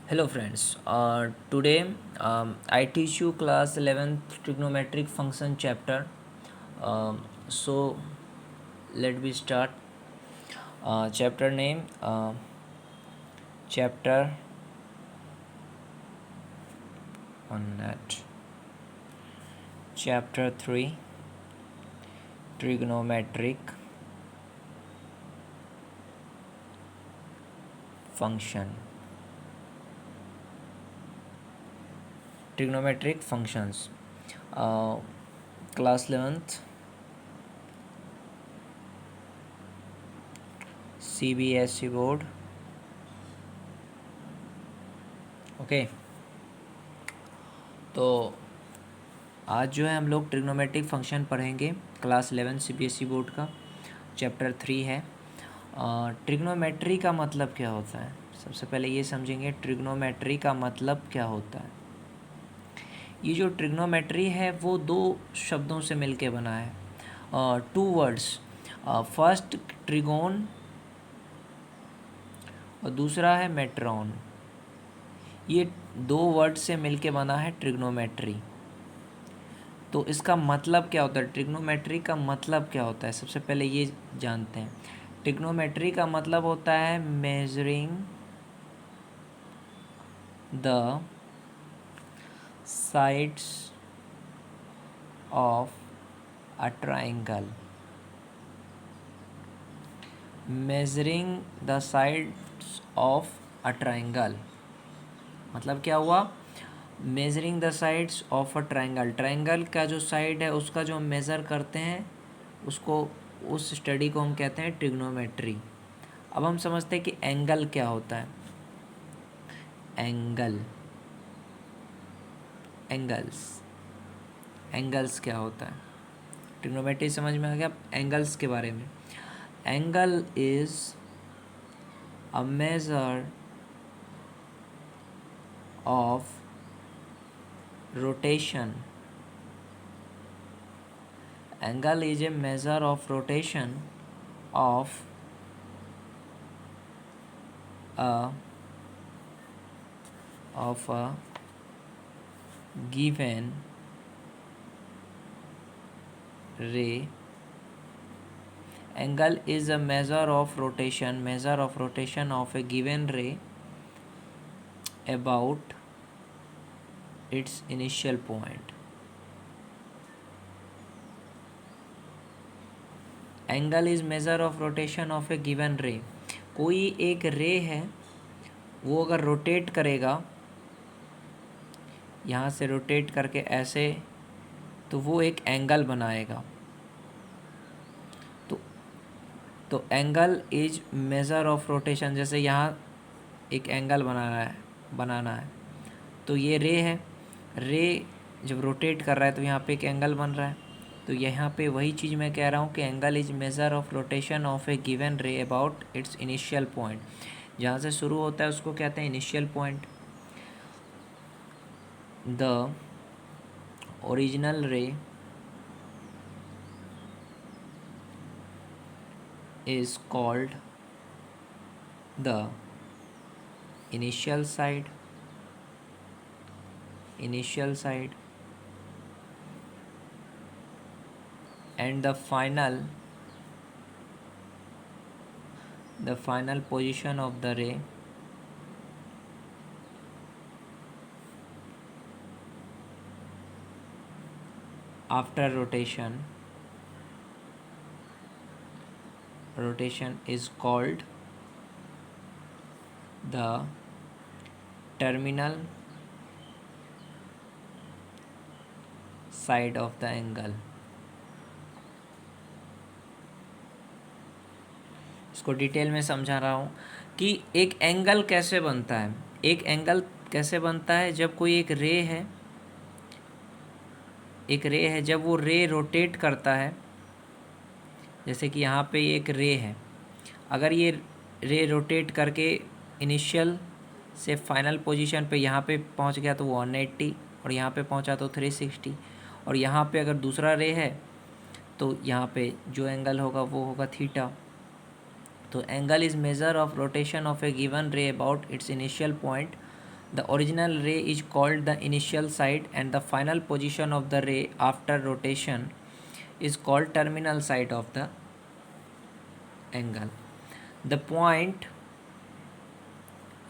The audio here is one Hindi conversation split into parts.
Hello friends, today I teach you class 11th trigonometric function chapter. So let me start. Chapter name, chapter on that. Chapter 3, trigonometric function. Trigonometric functions. Uh, Class 11th CBSE board. Okay तो आज जो है हम लोग ट्रिग्नोमेट्रिक फंक्शन पढ़ेंगे। क्लास 11 सीबीएसई बोर्ड का चैप्टर 3 है। ट्रिग्नोमेट्री का मतलब क्या होता है, सबसे पहले ये समझेंगे ट्रिग्नोमेट्री का मतलब क्या होता है। ये जो ट्रिग्नोमेट्री है वो दो शब्दों से मिलके बना है, टू वर्ड्स। फर्स्ट ट्रिगोन और दूसरा है मेट्रॉन। ये दो वर्ड से मिलके बना है ट्रिग्नोमेट्री। तो इसका मतलब क्या होता है, ट्रिग्नोमेट्री का मतलब क्या होता है, सबसे पहले ये जानते हैं। ट्रिग्नोमेट्री का मतलब होता है measuring the sides of a triangle. Measuring the sides of a triangle मतलब क्या हुआ, measuring the sides of a triangle. Triangle का जो साइड है उसका जो मेज़र करते हैं उसको, उस स्टडी को हम कहते हैं ट्रिग्नोमेट्री। अब हम समझते हैं कि एंगल क्या होता है। एंगल, एंगल्स क्या होता है। ट्रिग्नोमेट्री समझ में आ गया। एंगल्स के बारे में, angle is a major of rotation. Angle is a major of rotation of a given ray. Angle is a measure of rotation of a given ray about its initial point. Angle is major of rotation of a given रे। कोई एक रे है, वो अगर रोटेट करेगा, यहाँ से रोटेट करके ऐसे, तो वो एक एंगल बनाएगा। तो angle is major of rotation. जैसे यहाँ एक एंगल बनाना है तो ये रे है, रे जब रोटेट कर रहा है तो यहाँ पे एक एंगल बन रहा है। तो यहाँ पे वही चीज़ मैं कह रहा हूँ कि angle is major of rotation of a given ray about its initial point. जहाँ से शुरू होता है उसको कहते हैं इनिशियल पॉइंट। द ओरिजिनल रे is called the initial side and the final position of the ray after rotation is called the terminal side of the angle। इसको डिटेल में समझा रहा हूँ कि एक एंगल कैसे बनता है। एक एंगल कैसे बनता है, जब कोई एक रे है, जब वो रे रोटेट करता है। जैसे कि यहाँ पे एक रे है, अगर ये रे रोटेट करके इनिशियल से फाइनल पोजीशन पे यहाँ पे पहुँच गया तो वो 180, और यहाँ पे पहुँचा तो 360, और यहाँ पे अगर दूसरा रे है तो यहाँ पे जो एंगल होगा वो होगा थीटा। तो angle is measure of rotation of a given ray about its initial point. The original ray is called the initial side and the final position of the ray after rotation is called terminal side of the angle. The point,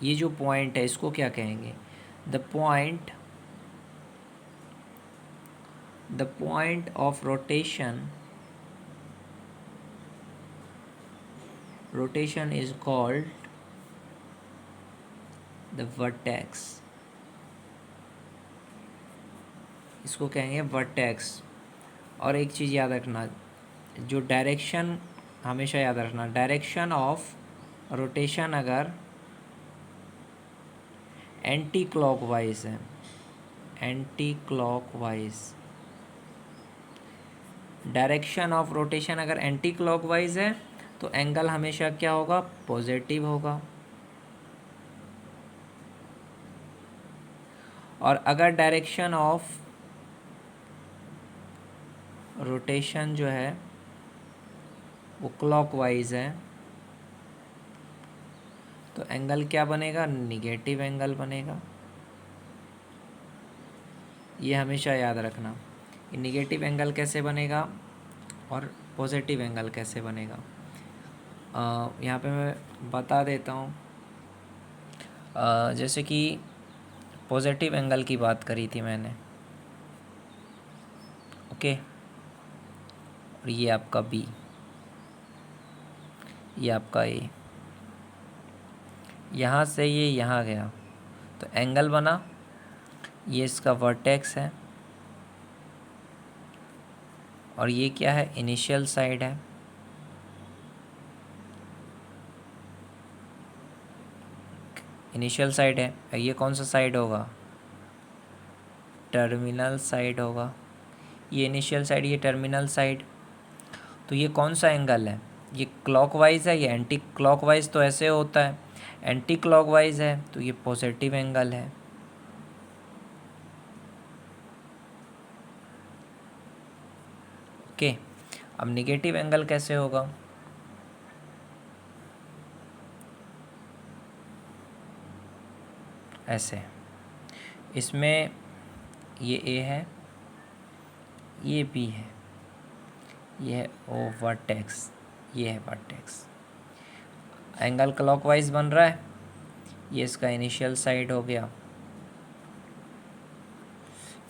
ये जो point है इसको क्या कहेंगे? The point of rotation is called the vertex. इसको कहेंगे वर्टेक्स. और एक चीज़ याद रखना, जो डायरेक्शन हमेशा याद रखना, डायरेक्शन ऑफ रोटेशन अगर एंटी क्लॉकवाइज है, डायरेक्शन ऑफ रोटेशन अगर एंटी क्लॉकवाइज है तो एंगल हमेशा क्या होगा? पॉजिटिव होगा. और अगर डायरेक्शन ऑफ रोटेशन जो है वो क्लॉकवाइज है तो एंगल क्या बनेगा? निगेटिव एंगल बनेगा. ये हमेशा याद रखना. ये निगेटिव एंगल कैसे बनेगा और पॉजिटिव एंगल कैसे बनेगा. यहाँ पे मैं बता देता हूँ. जैसे कि पॉजिटिव एंगल की बात करी थी मैंने, ओके. और ये आपका बी, ये आपका ए, यहाँ से ये यहाँ गया तो एंगल बना. ये इसका वर्टेक्स है और ये क्या है? इनिशियल साइड है. इनिशियल साइड है. ये कौन सा साइड होगा? टर्मिनल साइड होगा. ये इनिशियल साइड, ये टर्मिनल साइड. तो ये कौन सा एंगल है? ये क्लॉकवाइज है, ये एंटी क्लॉकवाइज तो ऐसे होता है. एंटी क्लॉकवाइज है तो ये पॉजिटिव एंगल है. ओके. अब निगेटिव एंगल कैसे होगा? ऐसे. इसमें ये ए है, ये बी है, ये है ओ वर्टेक्स, ये है वर्टेक्स. एंगल क्लॉकवाइज बन रहा है. ये इसका इनिशियल साइड हो गया,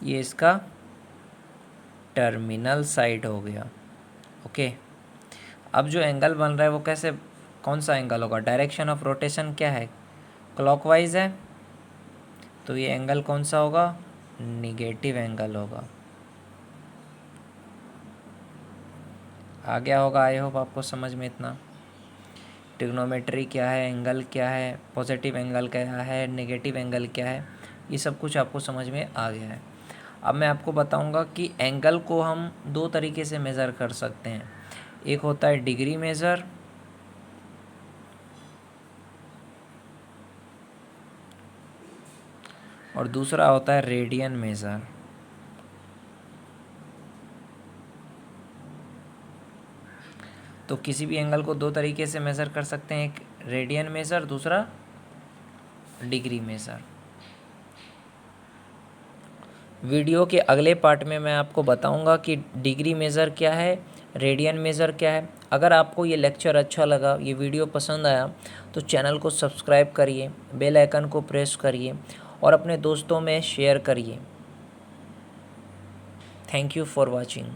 ये इसका टर्मिनल साइड हो गया. ओके. अब जो एंगल बन रहा है वो कैसे, कौन सा एंगल होगा? डायरेक्शन ऑफ रोटेशन क्या है? क्लॉकवाइज है तो ये एंगल कौन सा होगा? निगेटिव एंगल होगा. आ गया होगा. आई होप आपको समझ में इतना. ट्रिग्नोमेट्री क्या है, एंगल क्या है, पॉजिटिव एंगल क्या है, नेगेटिव एंगल क्या है, ये सब कुछ आपको समझ में आ गया है. अब मैं आपको बताऊंगा कि एंगल को हम दो तरीके से मेज़र कर सकते हैं. एक होता है डिग्री मेज़र, और दूसरा होता है रेडियन मेज़र. तो किसी भी एंगल को दो तरीके से मेज़र कर सकते हैं. एक रेडियन मेज़र, दूसरा डिग्री मेज़र. वीडियो के अगले पार्ट में मैं आपको बताऊंगा कि डिग्री मेज़र क्या है, रेडियन मेज़र क्या है. अगर आपको ये लेक्चर अच्छा लगा, ये वीडियो पसंद आया तो चैनल को सब्सक्राइब करिए, बेल आइकन को प्रेस करिए और अपने दोस्तों में शेयर करिए. Thank you for watching.